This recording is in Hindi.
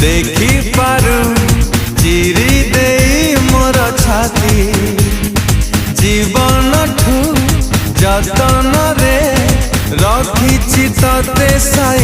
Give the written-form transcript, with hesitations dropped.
देखी पारू चिरी दे मोर छाती जीवन ठू जतन रे रखी तते साई